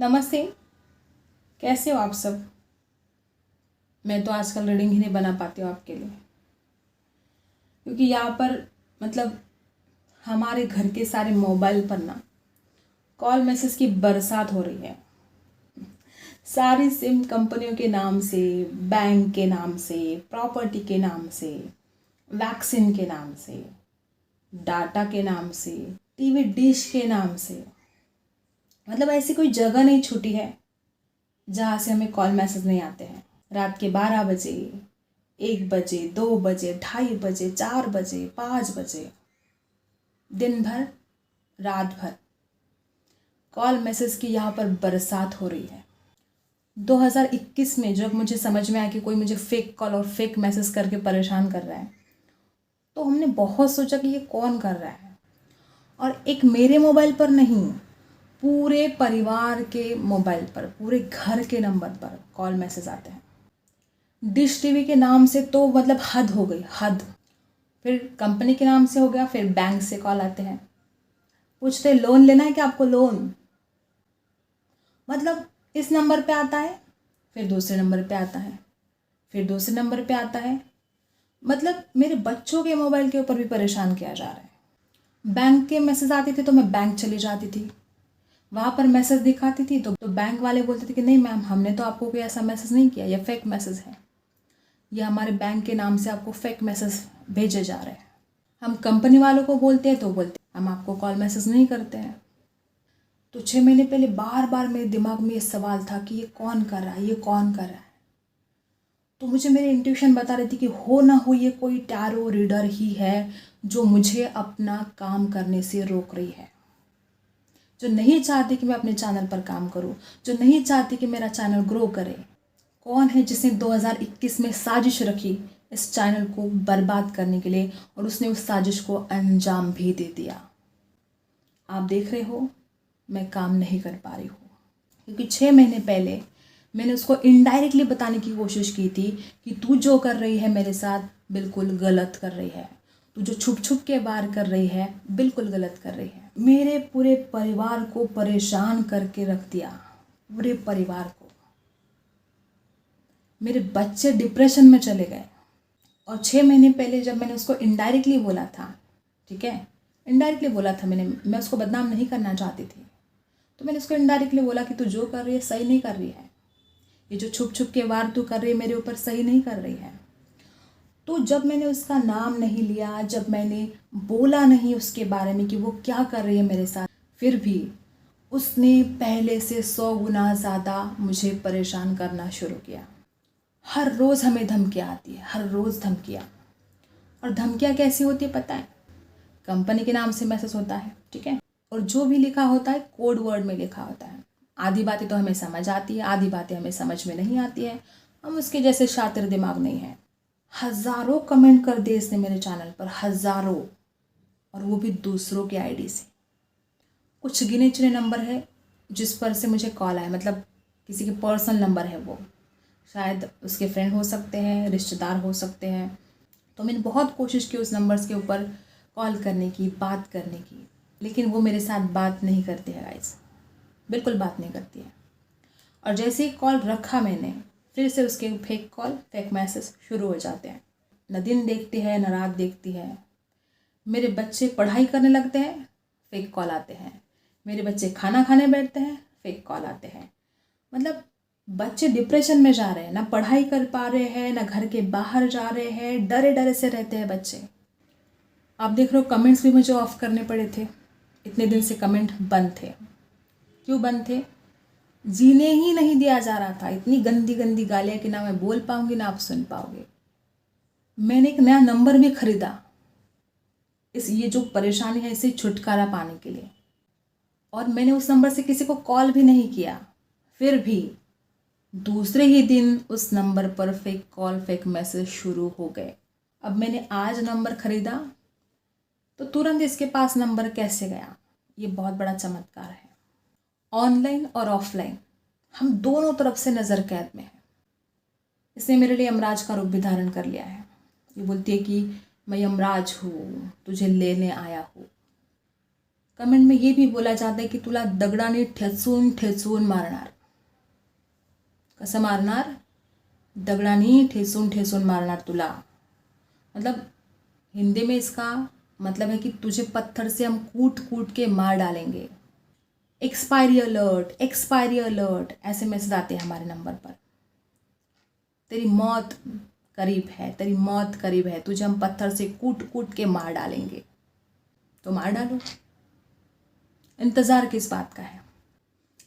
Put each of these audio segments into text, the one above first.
नमस्ते। कैसे हो आप सब। मैं तो आजकल रीडिंग ही नहीं बना पाती हूँ आपके लिए, क्योंकि यहाँ पर मतलब हमारे घर के सारे मोबाइल पर ना कॉल मैसेज की बरसात हो रही है। सारी सिम कंपनियों के नाम से, बैंक के नाम से, प्रॉपर्टी के नाम से, वैक्सीन के नाम से, डाटा के नाम से, टीवी डिश के नाम से, मतलब ऐसी कोई जगह नहीं छूटी है जहाँ से हमें कॉल मैसेज नहीं आते हैं। रात के 12 बजे, 1 बजे, 2 बजे, 2:30 बजे, 4 बजे, 5 बजे, दिन भर, रात भर कॉल मैसेज की यहाँ पर बरसात हो रही है। 2021 में जब मुझे समझ में आया कि कोई मुझे फेक कॉल और फेक मैसेज करके परेशान कर रहा है, तो हमने बहुत सोचा कि ये कौन कर रहा है। और एक मेरे मोबाइल पर नहीं, पूरे परिवार के मोबाइल पर, पूरे घर के नंबर पर कॉल मैसेज आते हैं। डिश टीवी के नाम से तो मतलब हद हो गई, हद। फिर कंपनी के नाम से हो गया, फिर बैंक से कॉल आते हैं, पूछते लोन लेना है क्या आपको, लोन। मतलब इस नंबर पे आता है, फिर दूसरे नंबर पे आता है, फिर दूसरे नंबर पे आता है। मतलब मेरे बच्चों के मोबाइल के ऊपर भी परेशान किया जा रहा है। बैंक के मैसेज आते थे तो मैं बैंक चली जाती थी, वहाँ पर मैसेज दिखाती थी तो बैंक वाले बोलते थे कि नहीं मैम, हमने तो आपको कोई ऐसा मैसेज नहीं किया, यह फेक मैसेज है, यह हमारे बैंक के नाम से आपको फेक मैसेज भेजे जा रहे हैं। हम कंपनी वालों को बोलते हैं तो बोलते हैं हम आपको कॉल मैसेज नहीं करते हैं। तो 6 महीने पहले बार बार मेरे दिमाग में ये सवाल था कि ये कौन कर रहा है, ये कौन कर रहा है। तो मुझे मेरी इंट्यूशन बता रही थी कि हो ना हो ये कोई टैरो रीडर ही है जो मुझे अपना काम करने से रोक रही है, जो नहीं चाहती कि मैं अपने चैनल पर काम करूं, जो नहीं चाहती कि मेरा चैनल ग्रो करे। कौन है जिसने 2021 में साजिश रखी इस चैनल को बर्बाद करने के लिए, और उसने उस साजिश को अंजाम भी दे दिया। आप देख रहे हो मैं काम नहीं कर पा रही हूँ, क्योंकि 6 महीने पहले मैंने उसको इनडायरेक्टली बताने की कोशिश की थी कि तू जो कर रही है मेरे साथ बिल्कुल गलत कर रही है, तू जो छुप छुप के वार कर रही है बिल्कुल गलत कर रही है। मेरे पूरे परिवार को परेशान करके रख दिया, पूरे परिवार को। मेरे बच्चे डिप्रेशन में चले गए। और 6 महीने पहले जब मैंने उसको इनडायरेक्टली बोला था, ठीक है, इनडायरेक्टली बोला था मैंने, मैं उसको बदनाम नहीं करना चाहती थी, तो मैंने उसको इनडायरेक्टली बोला कि तू जो कर रही है सही नहीं कर रही है, ये जो छुप छुप के वार तू कर रही है मेरे ऊपर सही नहीं कर रही है। तो जब मैंने उसका नाम नहीं लिया, जब मैंने बोला नहीं उसके बारे में कि वो क्या कर रही है मेरे साथ, फिर भी उसने पहले से 100 गुना ज़्यादा मुझे परेशान करना शुरू किया। हर रोज़ हमें धमकियाँ आती है, हर रोज़ धमकियाँ। और धमकियाँ कैसी होती है पता है, कंपनी के नाम से मैसेज होता है, ठीक है, और जो भी लिखा होता है कोड वर्ड में लिखा होता है। आधी बातें तो हमें समझ आती है, आधी बातें हमें समझ में नहीं आती है, हम उसके जैसे शातिर दिमाग नहीं है। हज़ारों कमेंट कर दिए इसने मेरे चैनल पर, हज़ारों, और वो भी दूसरों के आईडी से। कुछ गिने चुने नंबर है जिस पर से मुझे कॉल आया, मतलब किसी के पर्सनल नंबर है, वो शायद उसके फ्रेंड हो सकते हैं, रिश्तेदार हो सकते हैं। तो मैंने बहुत कोशिश की उस नंबर्स के ऊपर कॉल करने की, बात करने की, लेकिन वो मेरे साथ बात नहीं करती है गाइस, बिल्कुल बात नहीं करती है। और जैसे ही कॉल रखा मैंने, फिर से उसके फेक कॉल, फेक मैसेज शुरू हो जाते हैं। न दिन देखती है न रात देखती है। मेरे बच्चे पढ़ाई करने लगते हैं, फेक कॉल आते हैं। मेरे बच्चे खाना खाने बैठते हैं, फेक कॉल आते हैं। मतलब बच्चे डिप्रेशन में जा रहे हैं, ना पढ़ाई कर पा रहे हैं, ना घर के बाहर जा रहे हैं, डरे डरे से रहते हैं बच्चे। आप देख रहे हो कमेंट्स भी मुझे ऑफ करने पड़े थे, इतने दिन से कमेंट बंद थे। क्यों बंद थे? जीने ही नहीं दिया जा रहा था। इतनी गंदी गंदी गालियाँ कि ना मैं बोल पाऊंगी ना आप सुन पाओगे। मैंने एक नया नंबर भी खरीदा इस ये जो परेशानी है इससे छुटकारा पाने के लिए, और मैंने उस नंबर से किसी को कॉल भी नहीं किया। फिर भी दूसरे ही दिन उस नंबर पर फेक कॉल, फेक मैसेज शुरू हो गए। अब मैंने आज नंबर खरीदा तो तुरंत इसके पास नंबर कैसे गया, ये बहुत बड़ा चमत्कार है। ऑनलाइन और ऑफलाइन हम दोनों तरफ से नज़र कैद में है। इसने मेरे लिए यमराज का रूप भी धारण कर लिया है। ये बोलती है कि मैं यमराज हूँ, तुझे लेने आया हूँ। कमेंट में ये भी बोला जाता है की तुला दगडाने ठेचून ठेचून मारणार. कसं मारणार? दगडाने ठेचून ठेचून मारणार तुला. मतलब हिंदी में इसका मतलब है कि तुझे पत्थर से हम कूट कूट के मार डालेंगे. एक्सपायरी अलर्ट ऐसे मैसेज आते हैं हमारे नंबर पर. तेरी मौत करीब है, तुझे हम पत्थर से कूट कूट के मार डालेंगे. तो मार डालो, इंतज़ार किस बात का है?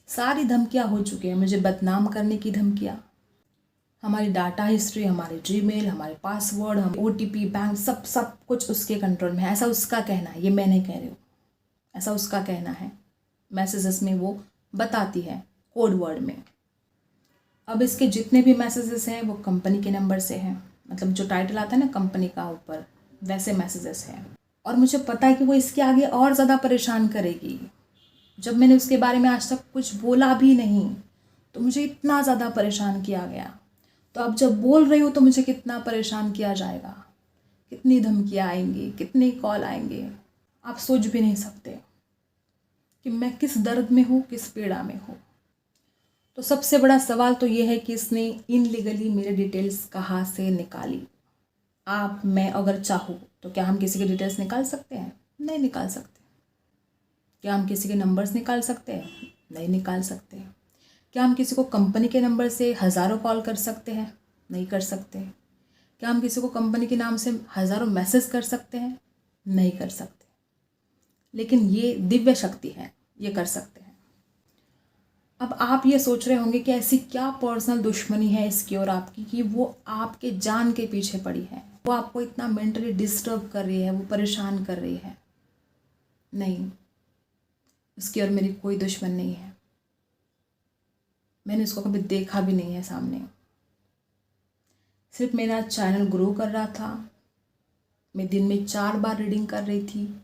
सारी धमकियाँ हो चुकी हैं, मुझे बदनाम करने की धमकियाँ, हमारी डाटा हिस्ट्री, हमारे जीमेल, हमारे पासवर्ड, हम OTP, बैंक, सब कुछ उसके कंट्रोल में है. ऐसा उसका कहना है, ये मैं नहीं कह रही हूँ, ऐसा उसका कहना है. मैसेजेस में वो बताती है कोड वर्ड में. अब इसके जितने भी मैसेजेस हैं वो कंपनी के नंबर से हैं, मतलब जो टाइटल आता है ना कंपनी का ऊपर, वैसे मैसेजेस हैं. और मुझे पता है कि वो इसके आगे और ज़्यादा परेशान करेगी. जब मैंने उसके बारे में आज तक कुछ बोला भी नहीं तो मुझे इतना ज़्यादा परेशान किया गया. तो अब जब बोल रही हूँ तो मुझे कितना परेशान किया जाएगा, कितनी धमकियाँ आएंगी, कितने कॉल आएंगे, आप सोच भी नहीं सकते कि मैं किस दर्द में हूँ, किस पीड़ा में हूँ. तो सबसे बड़ा सवाल तो ये है कि इसने इनलीगली मेरे डिटेल्स कहाँ से निकाली. मैं अगर चाहूँ तो क्या हम किसी की डिटेल्स निकाल सकते हैं? नहीं निकाल सकते. क्या हम किसी के नंबर्स निकाल सकते हैं? नहीं निकाल सकते. क्या हम किसी को कंपनी के नंबर से हज़ारों कॉल कर सकते हैं? नहीं कर सकते. क्या हम किसी को कंपनी के नाम से हज़ारों मैसेज कर सकते हैं? नहीं कर सकते. लेकिन ये दिव्य शक्ति है, ये कर सकते हैं. अब आप ये सोच रहे होंगे कि ऐसी क्या पर्सनल दुश्मनी है इसकी और आपकी कि वो आपके जान के पीछे पड़ी है, वो आपको इतना मेंटली डिस्टर्ब कर रही है, वो परेशान कर रही है. नहीं, उसकी और मेरी कोई दुश्मन नहीं है. मैंने उसको कभी देखा भी नहीं है सामने. सिर्फ मेरा चैनल ग्रो कर रहा था. मैं दिन में 4 बार रीडिंग कर रही थी.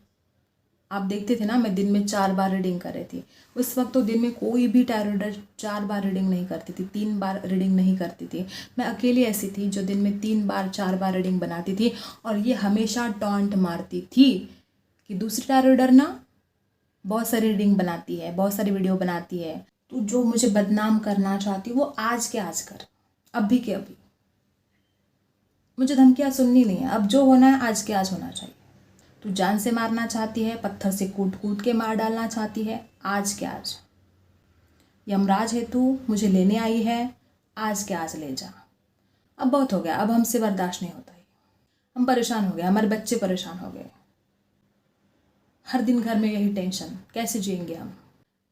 आप देखते थे ना, मैं दिन में 4 बार रीडिंग कर रही थी. उस वक्त तो दिन में कोई भी टैरो रीडर 4 बार रीडिंग नहीं करती थी, 3 बार रीडिंग नहीं करती थी. मैं अकेली ऐसी थी जो दिन में 3 बार 4 बार रीडिंग बनाती थी. और ये हमेशा टॉन्ट मारती थी कि दूसरी टैरो रीडर ना बहुत सारी रीडिंग बनाती है, बहुत सारी वीडियो बनाती है, तो जो मुझे बदनाम करना चाहती वो आज के आज कर, अभी के अभी. मुझे धमकियाँ सुननी नहीं है. अब जो होना है आज के आज होना चाहिए. तू जान से मारना चाहती है, पत्थर से कूट कूट के मार डालना चाहती है, आज के आज. यमराज है तू, मुझे लेने आई है, आज के आज ले जा. अब बहुत हो गया, अब हमसे बर्दाश्त नहीं होता है. हम परेशान हो गए, हमारे बच्चे परेशान हो गए. हर दिन घर में यही टेंशन, कैसे जिएंगे हम.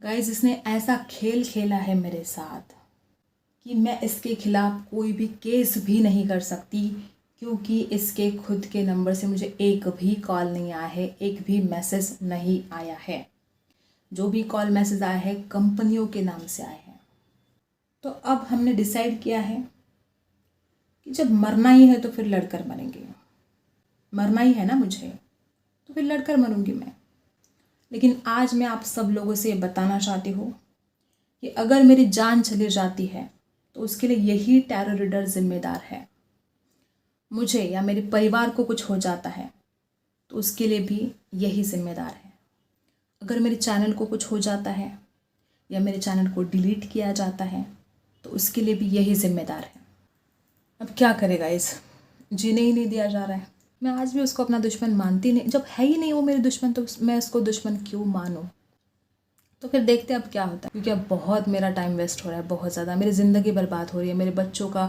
गाइस, इसने ऐसा खेल खेला है मेरे साथ कि मैं इसके खिलाफ कोई भी केस भी नहीं कर सकती, क्योंकि इसके खुद के नंबर से मुझे एक भी कॉल नहीं आया है, एक भी मैसेज नहीं आया है. जो भी कॉल मैसेज आया है कंपनियों के नाम से आए हैं. तो अब हमने डिसाइड किया है कि जब मरना ही है तो फिर लड़कर मरेंगे. मरना ही है ना मुझे, तो फिर लड़कर मरूंगी मैं. लेकिन आज मैं आप सब लोगों से बताना चाहती हूँ कि अगर मेरी जान चली जाती है तो उसके लिए यही टैरो रीडर जिम्मेदार है. मुझे या मेरे परिवार को कुछ हो जाता है तो उसके लिए भी यही जिम्मेदार है. अगर मेरे चैनल को कुछ हो जाता है या मेरे चैनल को डिलीट किया जाता है तो उसके लिए भी यही जिम्मेदार है. अब क्या करेगा, इस जीने ही नहीं दिया जा रहा है. मैं आज भी उसको अपना दुश्मन मानती नहीं. जब है ही नहीं वो मेरी दुश्मन तो मैं उसको दुश्मन क्यों मानूं. तो फिर देखते हैं अब क्या होता है, क्योंकि अब बहुत मेरा टाइम वेस्ट हो रहा है, बहुत ज़्यादा. मेरी ज़िंदगी बर्बाद हो रही है, मेरे बच्चों का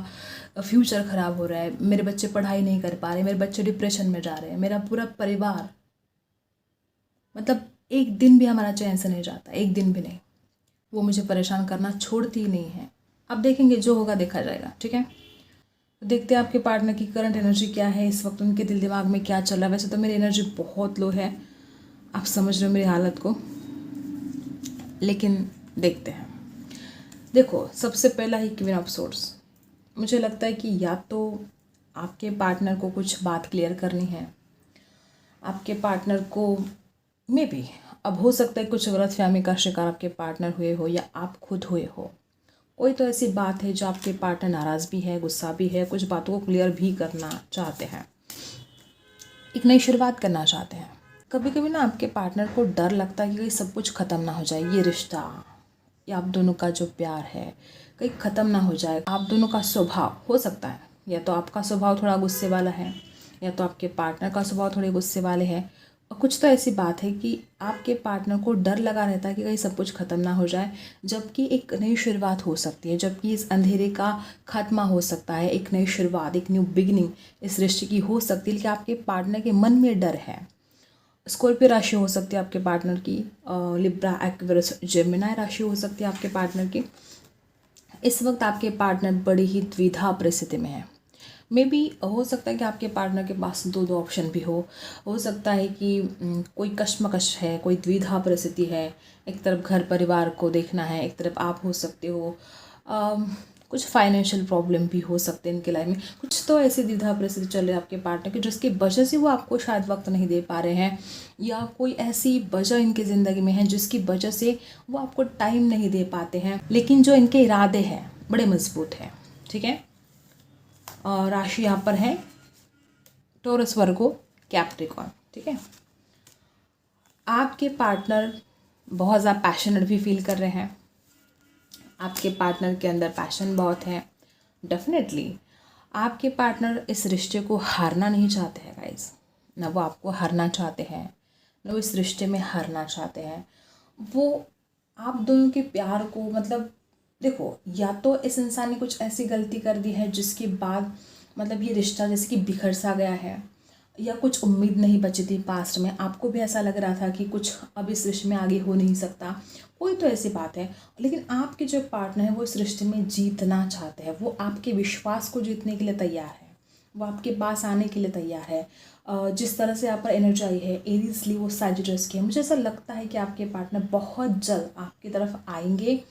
फ्यूचर ख़राब हो रहा है, मेरे बच्चे पढ़ाई नहीं कर पा रहे, मेरे बच्चे डिप्रेशन में जा रहे हैं, मेरा पूरा परिवार, मतलब एक दिन भी हमारा चैन से नहीं जाता, एक दिन भी नहीं. वो मुझे परेशान करना छोड़ती ही नहीं है. अब देखेंगे, जो होगा देखा जाएगा. ठीक है, तो देखते हैं आपके पार्टनर की करंट एनर्जी क्या है इस वक्त, उनके दिल दिमाग में क्या चल रहा है. वैसे तो मेरी एनर्जी बहुत लो है, आप समझ रहे हो मेरी हालत को, लेकिन देखते हैं. देखो, सबसे पहला ही क्वीन ऑफ सोर्ड्स, मुझे लगता है कि या तो आपके पार्टनर को कुछ बात क्लियर करनी है. आपके पार्टनर को मे बी, अब हो सकता है कुछ गलतफहमी का शिकार आपके पार्टनर हुए हो या आप खुद हुए हो. कोई तो ऐसी बात है जो आपके पार्टनर नाराज़ भी है, गुस्सा भी है, कुछ बातों को क्लियर भी करना चाहते हैं, एक नई शुरुआत करना चाहते हैं. कभी कभी ना आपके पार्टनर को डर लगता है कि कहीं सब कुछ ख़त्म ना हो जाए, ये रिश्ता या आप दोनों का जो प्यार है कहीं ख़त्म ना हो जाए। आप दोनों का स्वभाव हो सकता है, या तो आपका स्वभाव थोड़ा गुस्से वाला है, या तो आपके पार्टनर का स्वभाव थोड़े गुस्से वाले हैं। और कुछ तो ऐसी बात है कि आपके पार्टनर को डर लगा रहता है कि कहीं सब कुछ ख़त्म ना हो जाए, जबकि एक नई शुरुआत हो सकती है, जबकि इस अंधेरे का खात्मा हो सकता है, एक नई शुरुआत, एक न्यू बिगिनिंग इस रिश्ते की हो सकती है। लेकिन आपके पार्टनर के मन में डर है। स्कॉर्पियो राशि हो सकती है आपके पार्टनर की, लिब्रा, एक्वेरियस, जेमिनी राशि हो सकती है आपके पार्टनर की। इस वक्त आपके पार्टनर बड़ी ही द्विधा परिस्थिति में है। मे बी हो सकता है कि आपके पार्टनर के पास दो ऑप्शन भी हो सकता है कि कोई कश्मकश है, कोई द्विधा परिस्थिति है। एक तरफ घर परिवार को देखना है, एक तरफ आप हो सकते हो। कुछ फाइनेंशियल प्रॉब्लम भी हो सकते हैं इनके लाइफ में। कुछ तो ऐसी द्विधा परिस्थिति चल रही है आपके पार्टनर की जिसकी वजह से वो आपको शायद वक्त नहीं दे पा रहे हैं, या कोई ऐसी वजह इनकी ज़िंदगी में है जिसकी वजह से वो आपको टाइम नहीं दे पाते हैं। लेकिन जो इनके इरादे हैं बड़े मजबूत हैं, ठीक है। और राशि यहाँ पर है टॉरस, वर्गो, कैप्रिकॉर्न, ठीक है। आपके पार्टनर बहुत ज़्यादा पैशनेट भी फील कर रहे हैं। आपके पार्टनर के अंदर पैशन बहुत है। डेफिनेटली आपके पार्टनर इस रिश्ते को हारना नहीं चाहते हैं गाइस। ना वो आपको हारना चाहते हैं, ना वो इस रिश्ते में हारना चाहते हैं। वो आप दोनों के प्यार को, मतलब देखो, या तो इस इंसान ने कुछ ऐसी गलती कर दी है जिसके बाद मतलब ये रिश्ता जैसे कि बिखर सा गया है, या कुछ उम्मीद नहीं बची थी पास्ट में, आपको भी ऐसा लग रहा था कि कुछ अब इस रिश्ते में आगे हो नहीं सकता, कोई तो ऐसी बात है। लेकिन आपके जो पार्टनर है वो इस रिश्ते में जीतना चाहते हैं। वो आपके विश्वास को जीतने के लिए तैयार है, वो आपके पास आने के लिए तैयार है। जिस तरह से आप पर एनर्जी आई है, एरीज, लियो, सैजिटस की है, मुझे ऐसा लगता है कि आपके पार्टनर बहुत जल्द आपकी तरफ आएंगे।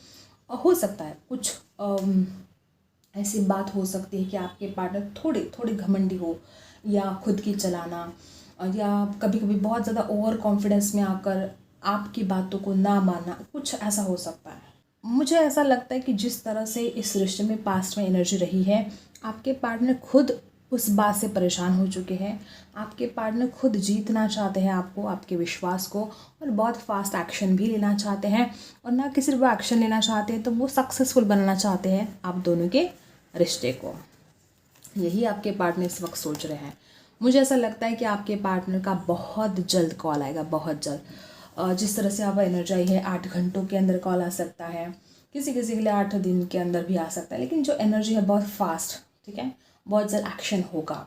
हो सकता है कुछ ऐसी बात हो सकती है कि आपके पार्टनर थोड़े थोड़े घमंडी हो, या खुद की चलाना, या कभी कभी बहुत ज़्यादा ओवर कॉन्फिडेंस में आकर आपकी बातों को ना मानना, कुछ ऐसा हो सकता है। मुझे ऐसा लगता है कि जिस तरह से इस रिश्ते में पास्ट में एनर्जी रही है, आपके पार्टनर खुद उस बात से परेशान हो चुके हैं। आपके पार्टनर खुद जीतना चाहते हैं आपको, आपके विश्वास को, और बहुत फास्ट एक्शन भी लेना चाहते हैं। और ना कि सिर्फ वो एक्शन लेना चाहते हैं, तो वो सक्सेसफुल बनाना चाहते हैं आप दोनों के रिश्ते को। यही आपके पार्टनर इस वक्त सोच रहे हैं। मुझे ऐसा लगता है कि आपके पार्टनर का बहुत जल्द कॉल आएगा, बहुत जल्द। जिस तरह से आप एनर्जाई है, 8 घंटों के अंदर कॉल आ सकता है, किसी किसी के लिए 8 दिन के अंदर भी आ सकता है। लेकिन जो एनर्जी है बहुत फास्ट, ठीक है, बहुत जल्द एक्शन होगा।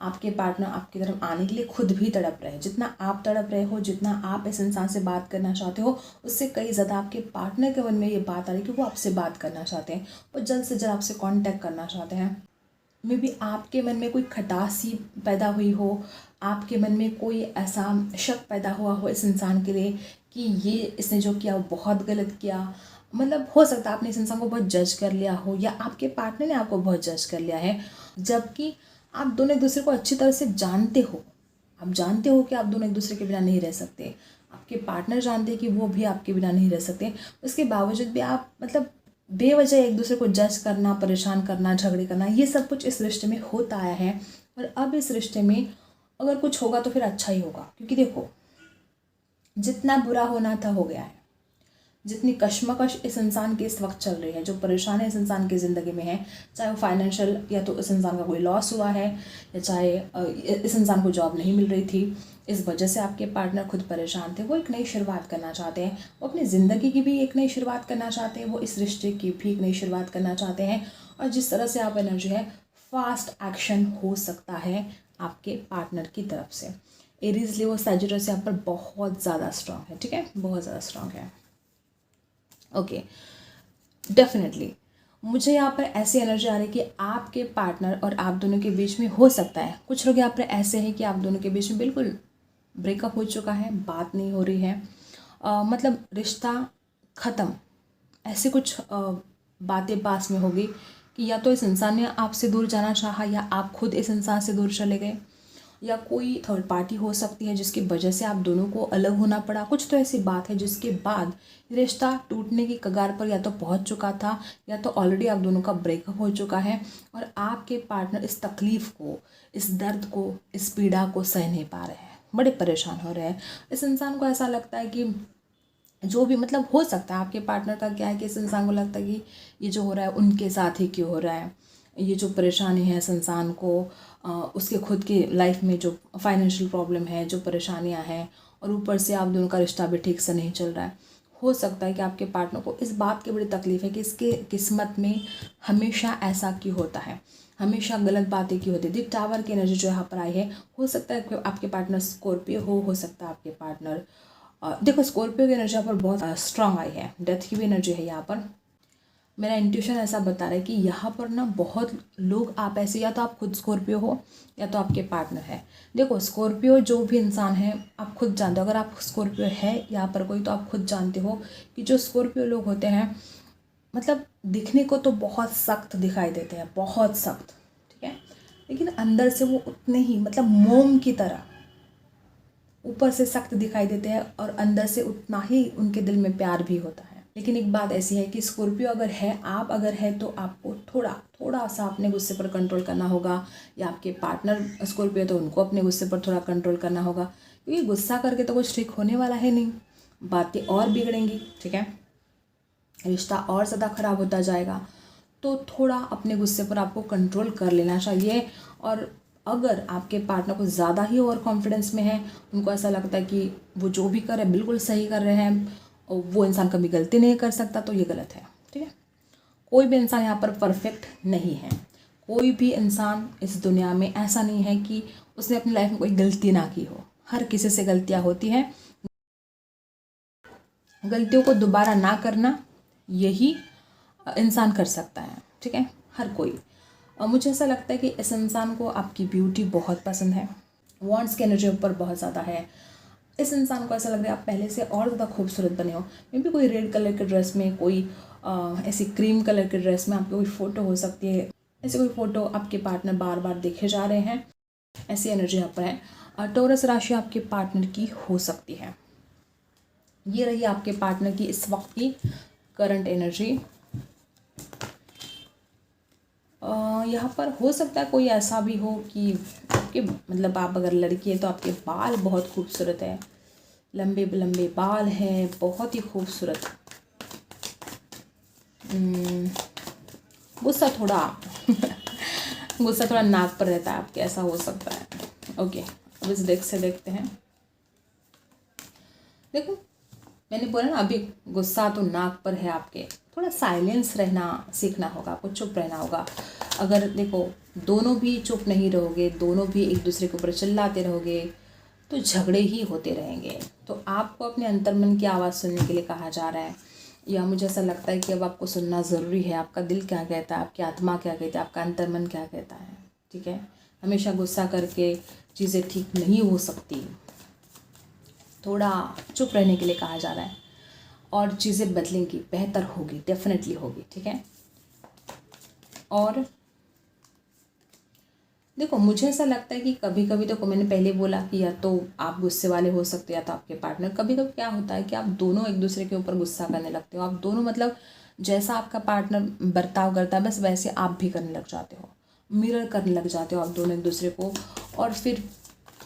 आपके पार्टनर आपकी तरफ आने के लिए खुद भी तड़प रहे हैं। जितना आप तड़प रहे हो, जितना आप इस इंसान से बात करना चाहते हो, उससे कई ज़्यादा आपके पार्टनर के मन में ये बात आ रही है कि वो आपसे बात करना चाहते हैं, वो जल्द से जल्द आपसे कांटेक्ट करना चाहते हैं। मे बी आपके मन में कोई खटास सी पैदा हुई हो, आपके मन में कोई ऐसा शक पैदा हुआ हो इस इंसान के लिए कि ये इसने जो किया वो बहुत गलत किया। मतलब हो सकता है आपने इस इंसान को बहुत जज कर लिया हो, या आपके पार्टनर ने आपको बहुत जज कर लिया है, जबकि आप दोनों एक दूसरे को अच्छी तरह से जानते हो। आप जानते हो कि आप दोनों एक दूसरे के बिना नहीं रह सकते। आपके पार्टनर जानते हैं कि वो भी आपके बिना नहीं रह सकते। उसके बावजूद भी आप मतलब बेवजह एक दूसरे को जज करना, परेशान करना, झगड़े करना, ये सब कुछ इस रिश्ते में होता आया है। और अब इस रिश्ते में अगर कुछ होगा तो फिर अच्छा ही होगा, क्योंकि देखो, जितना बुरा होना था हो गया है। जितनी कश्मकश इस इंसान की इस वक्त चल रही है, जो परेशानी इस इंसान की ज़िंदगी में है, चाहे वो फाइनेंशियल, या तो इस इंसान का कोई लॉस हुआ है, या चाहे इस इंसान को जॉब नहीं मिल रही थी, इस वजह से आपके पार्टनर खुद परेशान थे। वो एक नई शुरुआत करना चाहते हैं, वो अपनी ज़िंदगी की भी एक नई शुरुआत करना चाहते हैं, वो इस रिश्ते की भी एक नई शुरुआत करना चाहते हैं। और जिस तरह से आप एनर्जी है, फास्ट एक्शन हो सकता है आपके पार्टनर की तरफ से। एरीज, लियो, सैजिटस यहाँ पर बहुत ज़्यादा स्ट्रांग है, ठीक है, बहुत ज़्यादा स्ट्रांग है। ओके, डेफिनेटली मुझे यहाँ पर ऐसी एनर्जी आ रही है कि आपके पार्टनर और आप दोनों के बीच में हो सकता है, कुछ लोग यहाँ पर ऐसे हैं कि आप दोनों के बीच में बिल्कुल ब्रेकअप हो चुका है, बात नहीं हो रही है, मतलब रिश्ता ख़त्म, ऐसे कुछ बातें पास में होगी कि या तो इस इंसान ने आपसे दूर जाना चाहा, या आप खुद इस इंसान से दूर चले गए, या कोई थर्ड पार्टी हो सकती है जिसकी वजह से आप दोनों को अलग होना पड़ा। कुछ तो ऐसी बात है जिसके बाद रिश्ता टूटने की कगार पर या तो पहुंच चुका था, या तो ऑलरेडी आप दोनों का ब्रेकअप हो चुका है, और आपके पार्टनर इस तकलीफ़ को, इस दर्द को, इस पीड़ा को सह नहीं पा रहे हैं। बड़े परेशान हो रहे हैं। इस इंसान को ऐसा लगता है कि जो भी मतलब हो सकता है, आपके पार्टनर का क्या है कि इस इंसान को लगता है कि ये जो हो रहा है उनके साथ ही क्यों हो रहा है, ये जो परेशानी है इस इंसान को, उसके खुद की लाइफ में जो फाइनेंशियल प्रॉब्लम है, जो परेशानियां हैं, और ऊपर से आप दोनों का रिश्ता भी ठीक से नहीं चल रहा है। हो सकता है कि आपके पार्टनर को इस बात की बड़ी तकलीफ है कि इसके किस्मत में हमेशा ऐसा क्यों होता है, हमेशा गलत बातें क्यों होती है। टावर की एनर्जी जो यहाँ पर आई है, हो सकता है कि आपके पार्टनर स्कॉर्पियो हो सकता है आपके पार्टनर देखो स्कॉर्पियो की एनर्जी यहाँ पर बहुत स्ट्रांग आई है, डेथ की भी एनर्जी है यहाँ पर। मेरा इंट्यूशन ऐसा बता रहा है कि यहाँ पर ना बहुत लोग, आप ऐसे या तो आप खुद स्कॉर्पियो हो या तो आपके पार्टनर है। देखो स्कॉर्पियो जो भी इंसान है, आप खुद जानते हो, अगर आप स्कॉर्पियो है यहाँ पर कोई, तो आप खुद जानते हो कि जो स्कॉर्पियो लोग होते हैं मतलब दिखने को तो बहुत सख्त दिखाई देते हैं, बहुत सख्त, ठीक है, लेकिन अंदर से वो उतने ही मतलब मोम की तरह ऊपर से सख्त दिखाई देते हैं और अंदर से उतना ही उनके दिल में प्यार भी होता है। लेकिन एक बात ऐसी है कि स्कॉर्पियो अगर है, आप अगर है, तो आपको थोड़ा सा अपने गुस्से पर कंट्रोल करना होगा, या आपके पार्टनर स्कॉर्पियो तो उनको अपने गुस्से पर थोड़ा कंट्रोल करना होगा, क्योंकि गुस्सा करके तो कुछ ठीक होने वाला है नहीं, बातें और बिगड़ेंगी, ठीक है, रिश्ता और ज़्यादा ख़राब होता जाएगा। तो थोड़ा अपने गुस्से पर आपको कंट्रोल कर लेना चाहिए। और अगर आपके पार्टनर को ज़्यादा ही ओवर कॉन्फिडेंस में है, उनको ऐसा लगता है कि वो जो भी कर रहे हैं बिल्कुल सही कर रहे हैं और वो इंसान कभी गलती नहीं कर सकता, तो ये गलत है, ठीक है। कोई भी इंसान यहाँ पर परफेक्ट नहीं है, कोई भी इंसान इस दुनिया में ऐसा नहीं है कि उसने अपनी लाइफ में कोई गलती ना की हो। हर किसी से गलतियाँ होती हैं, गलतियों को दोबारा ना करना यही इंसान कर सकता है, ठीक है, हर कोई। और मुझे ऐसा लगता है कि इस इंसान को आपकी ब्यूटी बहुत पसंद है, वॉन्ट्स की एनर्जी ऊपर बहुत ज़्यादा है। इस इंसान को ऐसा लग रहा है आप पहले से और ज़्यादा खूबसूरत बने हो। मे भी कोई रेड कलर के ड्रेस में, कोई ऐसी क्रीम कलर के ड्रेस में आपकी कोई फ़ोटो हो सकती है, ऐसी कोई फ़ोटो आपके पार्टनर बार बार देखे जा रहे हैं, ऐसी एनर्जी यहाँ पर है। टॉरस राशि आपके पार्टनर की हो सकती है। ये रही आपके पार्टनर की इस वक्त की करंट एनर्जी। यहाँ पर हो सकता है कोई ऐसा भी हो कि आपके मतलब आप अगर लड़की है तो आपके बाल बहुत खूबसूरत है, लंबे लंबे बाल हैं, बहुत ही खूबसूरत। गुस्सा थोड़ा गुस्सा थोड़ा नाक पर रहता है आपके, ऐसा हो सकता है। ओके, अब इस डेक से देखते हैं। देखो मैंने बोला ना अभी, गुस्सा तो नाक पर है आपके, थोड़ा साइलेंस रहना सीखना होगा, आपको चुप रहना होगा। अगर देखो दोनों भी चुप नहीं रहोगे, दोनों भी एक दूसरे के ऊपर चिल्लाते रहोगे, तो झगड़े ही होते रहेंगे। तो आपको अपने अंतर्मन की आवाज़ सुनने के लिए कहा जा रहा है, या मुझे ऐसा लगता है कि अब आपको सुनना ज़रूरी है। आपका दिल क्या कहता है, आपकी आत्मा क्या कहती है, आपका अंतर्मन क्या कहता है, ठीक है। हमेशा गुस्सा करके चीज़ें ठीक नहीं हो सकती, थोड़ा चुप रहने के लिए कहा जा रहा है, और चीज़ें बदलेंगी, बेहतर होगी, डेफिनेटली होगी, ठीक है। और देखो मुझे ऐसा लगता है कि कभी कभी, देखो मैंने पहले बोला कि या तो आप गुस्से वाले हो सकते हो या तो आपके पार्टनर। कभी कभी क्या होता है कि आप दोनों एक दूसरे के ऊपर गुस्सा करने लगते हो, आप दोनों मतलब जैसा आपका पार्टनर बर्ताव करता है बस वैसे आप भी करने लग जाते हो, मिरर करने लग जाते हो आप दोनों एक दूसरे को, और फिर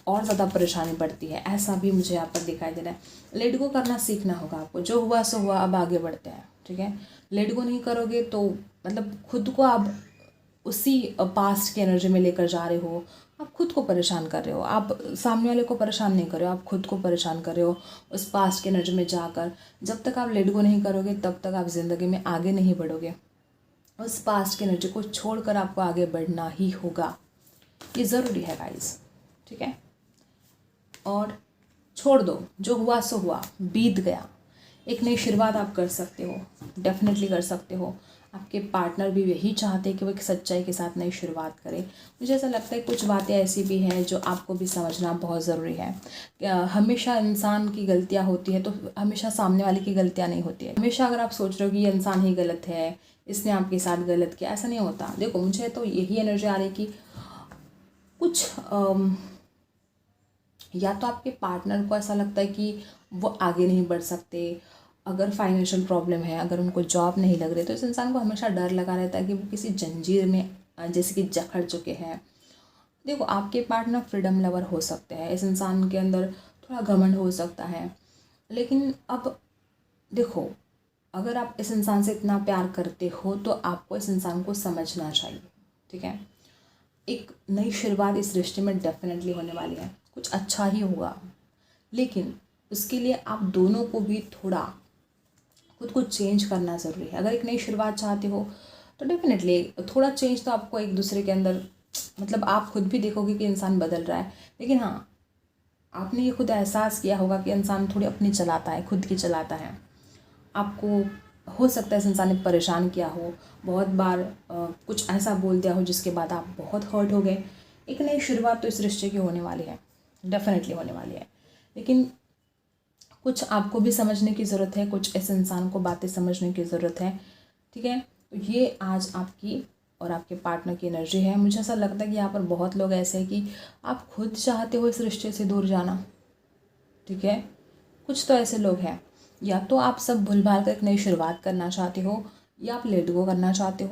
और ज़्यादा परेशानी बढ़ती है। ऐसा भी मुझे यहाँ पर दिखाई दे रहा है। लेट गो करना सीखना होगा आपको, जो हुआ सो हुआ, अब आगे बढ़ते हैं, ठीक है। लेट गो नहीं करोगे तो मतलब खुद को आप उसी पास्ट की एनर्जी में लेकर जा रहे हो, आप खुद को परेशान कर रहे हो, आप सामने वाले को परेशान नहीं कर रहे हो, आप खुद को परेशान कर रहे हो उस पास्ट की एनर्जी में जाकर। जब तक आप लेट गो नहीं करोगे तब तक आप ज़िंदगी में आगे नहीं बढ़ोगे। उस पास्ट की एनर्जी को छोड़कर आपको आगे बढ़ना ही होगा, ये ज़रूरी है गाइस, ठीक है। और छोड़ दो, जो हुआ सो हुआ, बीत गया। एक नई शुरुआत आप कर सकते हो, डेफिनेटली कर सकते हो। आपके पार्टनर भी यही चाहते हैं कि वो एक सच्चाई के साथ नई शुरुआत करें। मुझे ऐसा लगता है कुछ बातें ऐसी भी हैं जो आपको भी समझना बहुत ज़रूरी है। हमेशा इंसान की गलतियां होती है तो हमेशा सामने वाले की गलतियां नहीं होती है। हमेशा अगर आप सोच रहे हो कि ये इंसान ही गलत है, इसने आपके साथ गलत किया, ऐसा नहीं होता। देखो मुझे तो यही एनर्जी आ रही है कि कुछ या तो आपके पार्टनर को ऐसा लगता है कि वो आगे नहीं बढ़ सकते, अगर फाइनेंशियल प्रॉब्लम है, अगर उनको जॉब नहीं लग रही, तो इस इंसान को हमेशा डर लगा रहता है कि वो किसी जंजीर में जैसे कि जकड़ चुके हैं, देखो, आपके पार्टनर फ्रीडम लवर हो सकते हैं, इस इंसान के अंदर थोड़ा घमंड हो सकता है, लेकिन अब देखो, अगर आप इस इंसान से इतना प्यार करते हो तो आपको इस इंसान को समझना चाहिए, ठीक है। एक नई शुरुआत इस रिश्ते में डेफिनेटली होने वाली है, कुछ अच्छा ही होगा, लेकिन उसके लिए आप दोनों को भी थोड़ा खुद को चेंज करना ज़रूरी है। अगर एक नई शुरुआत चाहते हो तो डेफिनेटली थोड़ा चेंज तो आपको एक दूसरे के अंदर, मतलब आप खुद भी देखोगे कि इंसान बदल रहा है, लेकिन हाँ, आपने ये खुद एहसास किया होगा कि इंसान थोड़ी अपनी चलाता है, खुद की चलाता है। आपको हो सकता है इस इंसान ने परेशान किया हो, बहुत बार कुछ ऐसा बोल दिया हो जिसके बाद आप बहुत हर्ट हो गए। एक नई शुरुआत तो इस रिश्ते की होने वाली है, डेफिनेटली होने वाली है, लेकिन कुछ आपको भी समझने की ज़रूरत है, कुछ इस इंसान को बातें समझने की ज़रूरत है, ठीक है। तो ये आज आपकी और आपके पार्टनर की एनर्जी है। मुझे ऐसा लगता है कि यहाँ पर बहुत लोग ऐसे हैं कि आप खुद चाहते हो इस रिश्ते से दूर जाना, ठीक है। कुछ तो ऐसे लोग हैं, या तो आप सब भूल भाल कर एक नई शुरुआत करना चाहते हो, या आप लेट गो करना चाहते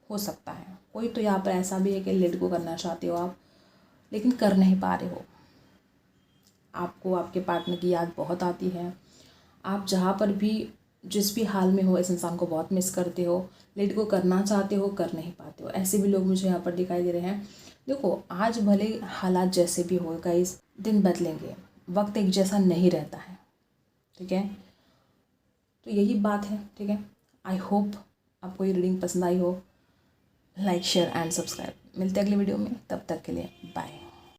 हो सकता है कोई तो यहाँ पर ऐसा भी है कि लेट गो करना चाहते हो आप, लेकिन कर नहीं पा रहे हो। आपको आपके पार्टनर की याद बहुत आती है, आप जहाँ पर भी जिस भी हाल में हो इस इंसान को बहुत मिस करते हो, लेट गो करना चाहते हो, कर नहीं पाते हो। ऐसे भी लोग मुझे यहाँ पर दिखाई दे रहे हैं। देखो, आज भले हालात जैसे भी हो गाइस, दिन बदलेंगे, वक्त एक जैसा नहीं रहता है, ठीक है। तो यही बात है, ठीक है। आई होप आपको ये रीडिंग पसंद आई हो। Like, share and subscribe. मिलते हैं अगले वीडियो में, तब तक के लिए बाय।